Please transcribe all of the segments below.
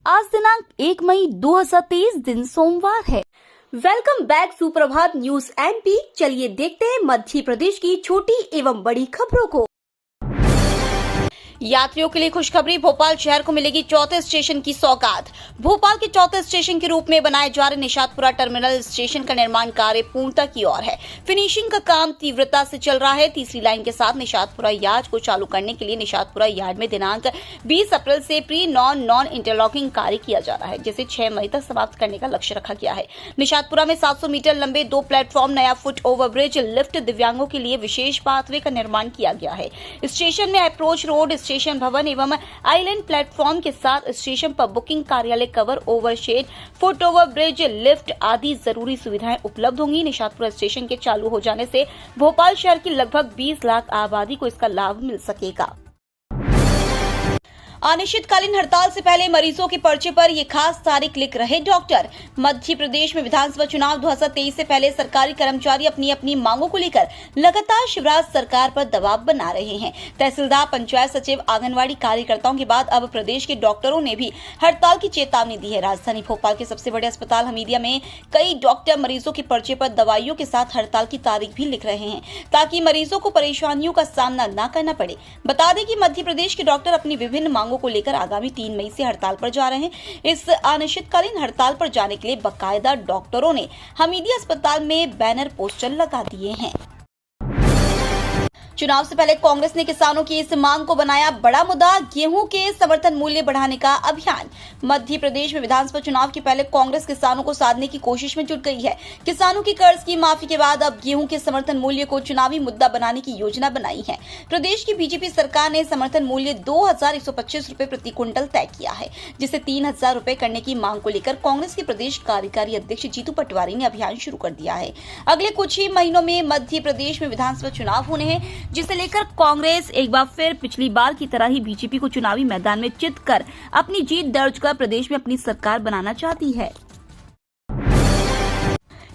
आज दिनांक 1 मई 2023 दिन सोमवार है। वेलकम बैक सुप्रभात न्यूज एमपी। चलिए देखते हैं मध्य प्रदेश की छोटी एवं बड़ी खबरों को। यात्रियों के लिए खुशखबरी, भोपाल शहर को मिलेगी चौथे स्टेशन की सौगात। भोपाल के चौथे स्टेशन के रूप में बनाए जा रहे निशातपुरा टर्मिनल स्टेशन का निर्माण कार्य पूर्णता की ओर है। फिनिशिंग का काम तीव्रता से चल रहा है। तीसरी लाइन के साथ निशातपुरा यार्ड को चालू करने के लिए निशातपुरा यार्ड में दिनांक 20 अप्रैल से प्री नॉन इंटरलॉकिंग कार्य किया जा रहा है, जिसे 6 मई तक समाप्त करने का लक्ष्य रखा गया है। निशातपुरा में 700 मीटर लंबे 2 प्लेटफॉर्म, नया फुट ओवरब्रिज, लिफ्ट, दिव्यांगों के लिए विशेष पाथवे का निर्माण किया गया है। स्टेशन में अप्रोच रोड, स्टेशन भवन एवं आइलैंड प्लेटफॉर्म के साथ स्टेशन पर बुकिंग कार्यालय, cover over shed, foot over bridge, lift आदि जरूरी सुविधाएं उपलब्ध होंगी। निशातपुरा स्टेशन के चालू हो जाने से भोपाल शहर की लगभग 20 लाख आबादी को इसका लाभ मिल सकेगा। अनिश्चितकालीन हड़ताल से पहले मरीजों के पर्चे पर ये खास तारीख लिख रहे डॉक्टर। मध्य प्रदेश में विधानसभा चुनाव 2023 से पहले सरकारी कर्मचारी अपनी अपनी मांगों को लेकर लगातार शिवराज सरकार पर दबाव बना रहे हैं। तहसीलदार, पंचायत सचिव, आंगनवाड़ी कार्यकर्ताओं के बाद अब प्रदेश के डॉक्टरों ने भी हड़ताल की चेतावनी दी है। राजधानी भोपाल के सबसे बड़े अस्पताल हमीदिया में कई डॉक्टर मरीजों के पर्चे पर दवाइयों के साथ हड़ताल की तारीख भी लिख रहे हैं, ताकि मरीजों को परेशानियों का सामना न करना पड़े। बता दें कि मध्य प्रदेश के डॉक्टर अपनी विभिन्न मांगों को लेकर आगामी 3 मई से हड़ताल पर जा रहे हैं। इस अनिश्चितकालीन हड़ताल पर जाने के लिए बाकायदा डॉक्टरों ने हमीदिया अस्पताल में बैनर पोस्टर लगा दिए हैं। चुनाव से पहले कांग्रेस ने किसानों की इस मांग को बनाया बड़ा मुद्दा, गेहूं के समर्थन मूल्य बढ़ाने का अभियान। मध्य प्रदेश में विधानसभा चुनाव के पहले कांग्रेस किसानों को साधने की कोशिश में जुट गई है। किसानों की कर्ज की माफी के बाद अब गेहूं के समर्थन मूल्य को चुनावी मुद्दा बनाने की योजना बनाई है। प्रदेश की बीजेपी सरकार ने समर्थन मूल्य 2125 रुपए प्रति क्विंटल तय किया है, जिसे 3000 रुपए करने की मांग को लेकर कांग्रेस के प्रदेश कार्यकारी अध्यक्ष जीतू पटवारी ने अभियान शुरू कर दिया है। अगले कुछ ही महीनों में मध्य प्रदेश में विधानसभा चुनाव होने हैं, जिसे लेकर कांग्रेस एक बार फिर पिछली बार की तरह ही बीजेपी को चुनावी मैदान में चित कर अपनी जीत दर्ज कर प्रदेश में अपनी सरकार बनाना चाहती है।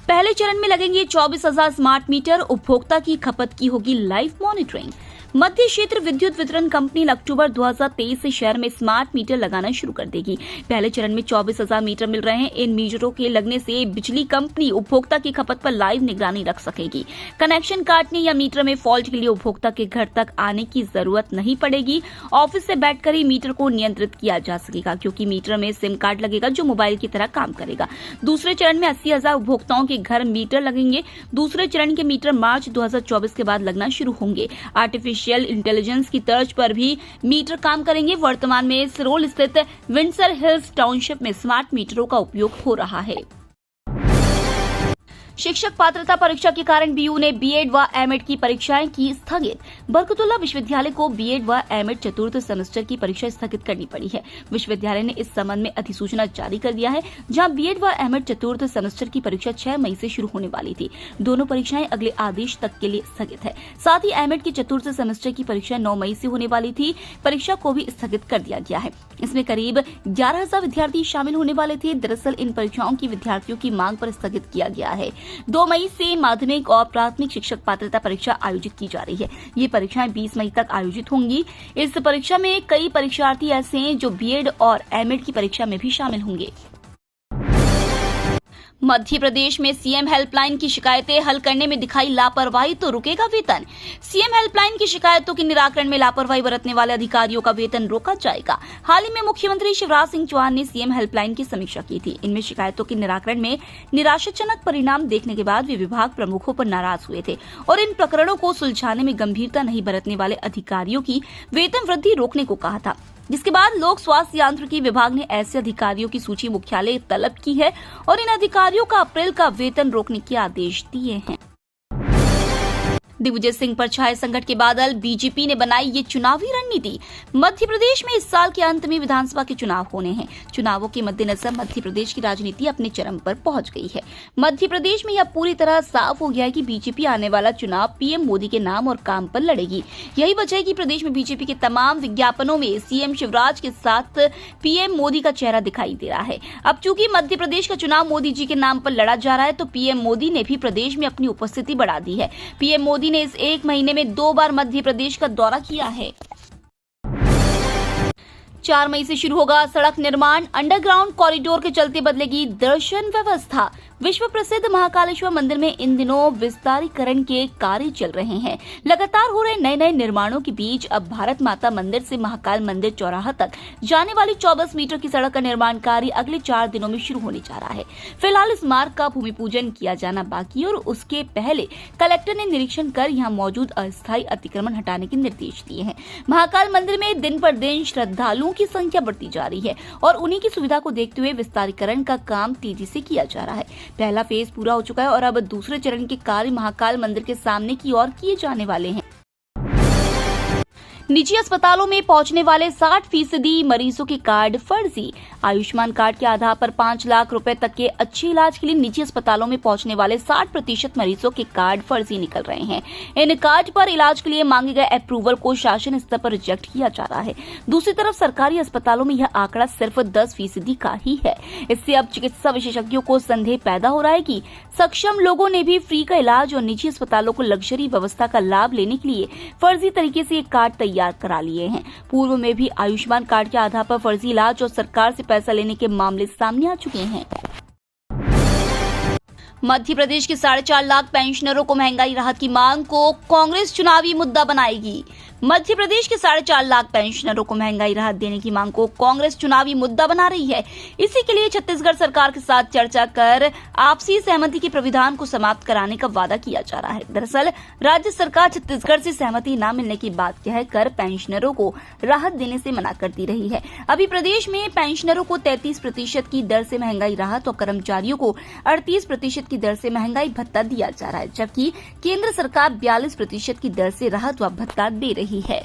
पहले चरण में लगेंगे 24,000 स्मार्ट मीटर, उपभोक्ता की खपत की होगी लाइव मॉनिटरिंग। मध्य क्षेत्र विद्युत वितरण कंपनी अक्टूबर 2023 से शहर में स्मार्ट मीटर लगाना शुरू कर देगी। पहले चरण में 24,000 मीटर मिल रहे हैं। इन मीटरों के लगने से बिजली कंपनी उपभोक्ता की खपत पर लाइव निगरानी रख सकेगी। कनेक्शन काटने या मीटर में फॉल्ट के लिए उपभोक्ता के घर तक आने की जरूरत नहीं पड़ेगी। ऑफिस से बैठकर ही मीटर को नियंत्रित किया जा सकेगा, क्योंकि मीटर में सिम कार्ड लगेगा जो मोबाइल की तरह काम करेगा। दूसरे चरण में 80,000 उपभोक्ताओं के घर मीटर लगेंगे। दूसरे चरण के मीटर मार्च 2024 के बाद लगना शुरू होंगे। आर्टिफिशियल इंटेलिजेंस की तर्ज पर भी मीटर काम करेंगे। वर्तमान में सिरोल स्थित विंडसर हिल्स टाउनशिप में स्मार्ट मीटरों का उपयोग हो रहा है। शिक्षक पात्रता परीक्षा के कारण बीयू ने बीएड व एमएड की परीक्षाएं की स्थगित। बरकतुल्ला विश्वविद्यालय को बीएड व एमएड चतुर्थ सेमेस्टर की परीक्षा स्थगित करनी पड़ी है। विश्वविद्यालय ने इस संबंध में अधिसूचना जारी कर दिया है, जहां बीएड व एमएड चतुर्थ सेमेस्टर की परीक्षा 6 मई से शुरू होने वाली थी। दोनों परीक्षाएं अगले आदेश तक के लिए स्थगित है। साथ ही एमएड की चतुर्थ सेमेस्टर की परीक्षा 9 मई से होने वाली थी। परीक्षा को भी स्थगित कर दिया गया है। इसमें करीब 11,000 विद्यार्थी शामिल होने वाले थे। दरअसल इन परीक्षाओं की विद्यार्थियों की मांग पर स्थगित किया गया है। 2 मई से माध्यमिक और प्राथमिक शिक्षक पात्रता परीक्षा आयोजित की जा रही है। ये परीक्षाएं 20 मई तक आयोजित होंगी। इस परीक्षा में कई परीक्षार्थी ऐसे हैं जो बीएड और एमएड की परीक्षा में भी शामिल होंगे। मध्य प्रदेश में सीएम हेल्पलाइन की शिकायतें हल करने में दिखाई लापरवाही तो रुकेगा वेतन। सीएम हेल्पलाइन की शिकायतों के निराकरण में लापरवाही बरतने वाले अधिकारियों का वेतन रोका जाएगा। हाल ही में मुख्यमंत्री शिवराज सिंह चौहान ने सीएम हेल्पलाइन की समीक्षा की थी। इनमें शिकायतों के निराकरण में निराशाजनक परिणाम देखने के बाद वे विभाग प्रमुखों पर नाराज हुए थे और इन प्रकरणों को सुलझाने में गंभीरता नहीं बरतने वाले अधिकारियों की वेतन वृद्धि रोकने को कहा था। जिसके बाद लोक स्वास्थ्य यांत्रिकी विभाग ने ऐसे अधिकारियों की सूची मुख्यालय तलब की है और इन अधिकारियों का अप्रैल का वेतन रोकने के आदेश दिए हैं। दिग्विजय सिंह पर छाए संकट के बादल, बीजेपी ने बनाई ये चुनावी रणनीति। मध्य प्रदेश में इस साल के अंत में विधानसभा के चुनाव होने हैं। चुनावों के मद्देनजर मध्य प्रदेश की राजनीति अपने चरम पर पहुंच गई है। मध्य प्रदेश में यह पूरी तरह साफ हो गया है कि बीजेपी आने वाला चुनाव पीएम मोदी के नाम और काम पर लड़ेगी। यही वजह है कि प्रदेश में बीजेपी के तमाम विज्ञापनों में सीएम शिवराज के साथ पीएम मोदी का चेहरा दिखाई दे रहा है। अब चूंकि मध्य प्रदेश का चुनाव मोदी जी के नाम पर लड़ा जा रहा है, तो पीएम मोदी ने भी प्रदेश में अपनी उपस्थिति बढ़ा दी है। पीएम मोदी ने इस 1 महीने में 2 बार मध्य प्रदेश का दौरा किया है। 4 मई से शुरू होगा सड़क निर्माण। अंडरग्राउंड कॉरिडोर के चलते बदलेगी दर्शन व्यवस्था। विश्व प्रसिद्ध महाकालेश्वर मंदिर में इन दिनों विस्तारीकरण के कार्य चल रहे हैं। लगातार हो रहे नए निर्माणों के बीच अब भारत माता मंदिर से महाकाल मंदिर चौराहा तक जाने वाली 24 मीटर की सड़क का निर्माण कार्य अगले 4 दिनों में शुरू होने जा रहा है। फिलहाल इस मार्ग का भूमि पूजन किया जाना बाकी है और उसके पहले कलेक्टर ने निरीक्षण कर यहाँ मौजूद अस्थायी अतिक्रमण हटाने के निर्देश दिए हैं। महाकाल मंदिर में दिन पर दिन श्रद्धालुओं की संख्या बढ़ती जा रही है और उन्हीं की सुविधा को देखते हुए विस्तारीकरण का काम तेजी से किया जा रहा है। पहला फेज पूरा हो चुका है और अब दूसरे चरण के कार्य महाकाल मंदिर के सामने की ओर किए जाने वाले हैं। निजी अस्पतालों में पहुंचने वाले 60% मरीजों के कार्ड फर्जी। आयुष्मान कार्ड के आधार पर 5 लाख रुपए तक के अच्छे इलाज के लिए निजी अस्पतालों में पहुंचने वाले 60% मरीजों के कार्ड फर्जी निकल रहे हैं। इन कार्ड पर इलाज के लिए मांगे गए अप्रूवल को शासन स्तर पर रिजेक्ट किया जा रहा है। दूसरी तरफ सरकारी अस्पतालों में यह आंकड़ा सिर्फ 10% का ही है। इससे अब चिकित्सा विशेषज्ञों को संदेह पैदा हो रहा है कि सक्षम लोगों ने भी फ्री का इलाज और निजी अस्पतालों को लग्जरी व्यवस्था का लाभ लेने के लिए फर्जी तरीके से कार्ड तैयार करा लिए हैं। पूर्व में भी आयुष्मान कार्ड के आधार पर फर्जी इलाज और सरकार से पैसा लेने के मामले सामने आ चुके हैं। मध्य प्रदेश के 4.5 लाख पेंशनरों को महंगाई राहत की मांग को कांग्रेस चुनावी मुद्दा बनाएगी। मध्य प्रदेश के 4.5 लाख पेंशनरों को महंगाई राहत देने की मांग को कांग्रेस चुनावी मुद्दा बना रही है। इसी के लिए छत्तीसगढ़ सरकार के साथ चर्चा कर आपसी सहमति के प्राविधान को समाप्त कराने का वादा किया जा रहा है। दरअसल राज्य सरकार छत्तीसगढ़ से सहमति न मिलने की बात कहकर पेंशनरों को राहत देने से मना करती रही है। अभी प्रदेश में पेंशनरों को 33% की दर से महंगाई राहत और कर्मचारियों को 38% की दर से महंगाई भत्ता दिया जा रहा है, जबकि केंद्र सरकार 42% की दर से राहत व भत्ता दे रही है।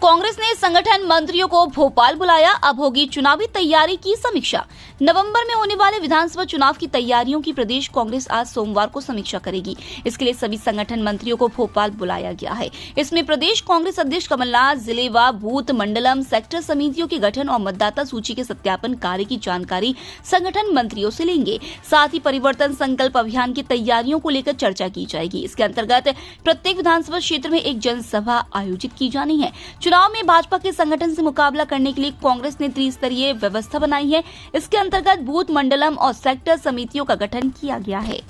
कांग्रेस ने संगठन मंत्रियों को भोपाल बुलाया। अब होगी चुनावी तैयारी की समीक्षा। नवंबर में होने वाले विधानसभा चुनाव की तैयारियों की प्रदेश कांग्रेस आज सोमवार को समीक्षा करेगी। इसके लिए सभी संगठन मंत्रियों को भोपाल बुलाया गया है। इसमें प्रदेश कांग्रेस अध्यक्ष कमलनाथ जिले व बूथ मंडलम सेक्टर समितियों के गठन और मतदाता सूची के सत्यापन कार्य की जानकारी संगठन मंत्रियों से लेंगे। साथ ही परिवर्तन संकल्प अभियान की तैयारियों को लेकर चर्चा की जाएगी। इसके अंतर्गत प्रत्येक विधानसभा क्षेत्र में एक जनसभा आयोजित की जानी है। चुनाव में भाजपा के संगठन से मुकाबला करने के लिए कांग्रेस ने त्रिस्तरीय व्यवस्था बनाई है। इसके अंतर्गत बूथ मंडलम और सेक्टर समितियों का गठन किया गया है।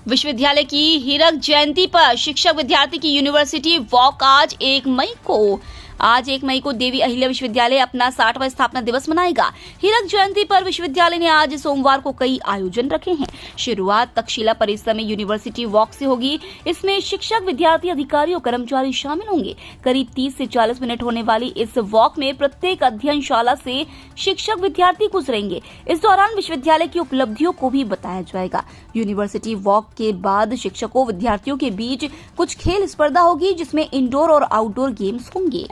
विश्वविद्यालय की हीरक जयंती पर शिक्षक विद्यार्थी की यूनिवर्सिटी वॉक आज 1 मई को देवी अहिल्या विश्वविद्यालय अपना 60वां स्थापना दिवस मनाएगा। हीरक जयंती पर विश्वविद्यालय ने आज सोमवार को कई आयोजन रखे हैं। शुरुआत तक्षशिला परिसर में यूनिवर्सिटी वॉक से होगी। इसमें शिक्षक विद्यार्थी अधिकारी और कर्मचारी शामिल होंगे। करीब 30 से 40 मिनट होने वाली इस वॉक में प्रत्येक अध्ययनशाला से शिक्षक विद्यार्थी गुजरेंगे। इस दौरान विश्वविद्यालय की उपलब्धियों को भी बताया जाएगा। यूनिवर्सिटी वॉक के बाद शिक्षकों विद्यार्थियों के बीच कुछ खेल स्पर्धा होगी, जिसमें इंडोर और आउटडोर गेम्स होंगे।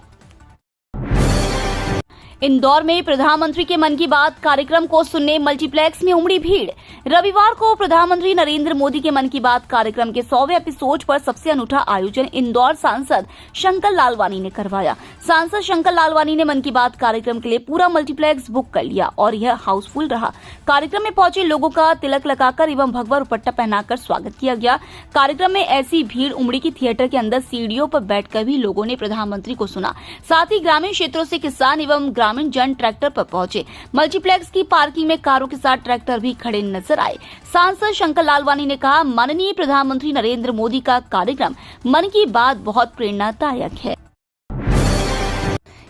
इंदौर में प्रधानमंत्री के मन की बात कार्यक्रम को सुनने मल्टीप्लेक्स में उमड़ी भीड़। रविवार को प्रधानमंत्री नरेंद्र मोदी के मन की बात कार्यक्रम के 100वें एपिसोड पर सबसे अनूठा आयोजन इंदौर सांसद शंकर लालवानी ने करवाया। सांसद शंकर लालवानी ने मन की बात कार्यक्रम के लिए पूरा मल्टीप्लेक्स बुक कर लिया और यह हाउसफुल रहा। कार्यक्रम में पहुंचे लोगों का तिलक लगाकर एवं भगवा दुपट्टा पहनाकर स्वागत किया गया। कार्यक्रम में ऐसी भीड़ उमड़ी कि थिएटर के अंदर सीढ़ियों पर बैठकर भी लोगों ने प्रधानमंत्री को सुना। साथ ही ग्रामीण क्षेत्रों से किसान एवं ग्रामीण जन ट्रैक्टर पर पहुंचे। मल्टीप्लेक्स की पार्किंग में कारों के साथ ट्रैक्टर भी खड़े नजर आए। सांसद शंकर लालवानी ने कहा, माननीय प्रधानमंत्री नरेंद्र मोदी का कार्यक्रम मन की बात बहुत प्रेरणादायक है।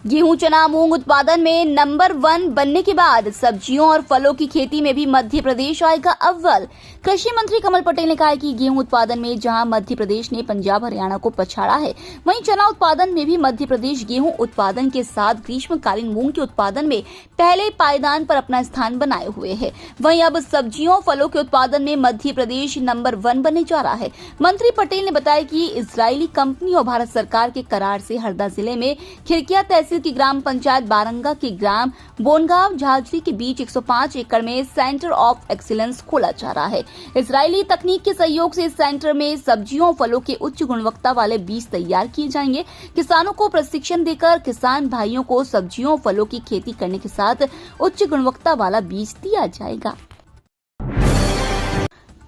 गेहूं, चना, मूंग उत्पादन में नंबर 1 बनने के बाद सब्जियों और फलों की खेती में भी मध्य प्रदेश आएगा अव्वल। कृषि मंत्री कमल पटेल ने कहा है कि गेहूं उत्पादन में जहां मध्य प्रदेश ने पंजाब हरियाणा को पछाड़ा है, वहीं चना उत्पादन में भी मध्य प्रदेश गेहूं उत्पादन के साथ ग्रीष्मकालीन मूंग के उत्पादन में पहले पायदान पर अपना स्थान बनाए हुए है। वहीं अब सब्जियों फलों के उत्पादन में मध्य प्रदेश नंबर 1 बनने जा रहा है। मंत्री पटेल ने बताया कि इजरायली कंपनी और भारत सरकार के करार से हरदा जिले में खिरकिया तहसील की ग्राम पंचायत बारंगा के ग्राम बोनगांव झाजरी के बीच 105 एकड़ में सेंटर ऑफ एक्सीलेंस खोला जा रहा है। इजरायली तकनीक के सहयोग से इस सेंटर में सब्जियों और फलों के उच्च गुणवत्ता वाले बीज तैयार किए जाएंगे। किसानों को प्रशिक्षण देकर किसान भाइयों को सब्जियों और फलों की खेती करने के साथ उच्च गुणवत्ता वाला बीज दिया जाएगा।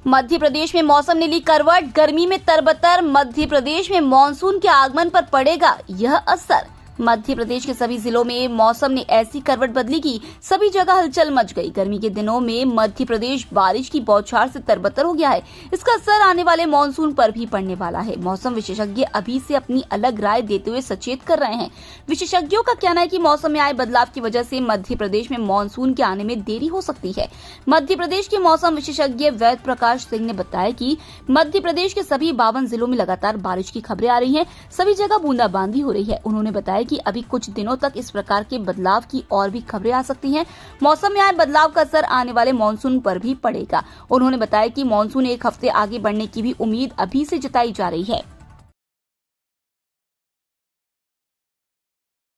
मध्य प्रदेश में मौसम ने ली करवट, गर्मी में तरबतर। मध्य प्रदेश में मानसून के आगमन पर पड़ेगा यह असर। मध्य प्रदेश के सभी जिलों में मौसम ने ऐसी करवट बदली कि सभी जगह हलचल मच गई। गर्मी के दिनों में मध्य प्रदेश बारिश की बौछार से तरबतर हो गया है। इसका असर आने वाले मानसून पर भी पड़ने वाला है। मौसम विशेषज्ञ अभी से अपनी अलग राय देते हुए सचेत कर रहे हैं। विशेषज्ञों का कहना है कि मौसम में आए बदलाव की वजह से मध्य प्रदेश में मानसून के आने में देरी हो सकती है। मध्य प्रदेश के मौसम विशेषज्ञ वैद प्रकाश सिंह ने बताया कि मध्य प्रदेश के सभी 52 जिलों में लगातार बारिश की खबरें आ रही हैं। सभी जगह बूंदाबांदी हो रही है। उन्होंने बताया कि अभी कुछ दिनों तक इस प्रकार के बदलाव की और भी खबरें आ सकती हैं। मौसम में आए बदलाव का असर आने वाले मानसून पर भी पड़ेगा। उन्होंने बताया कि मानसून एक हफ्ते आगे बढ़ने की भी उम्मीद अभी से जताई जा रही है।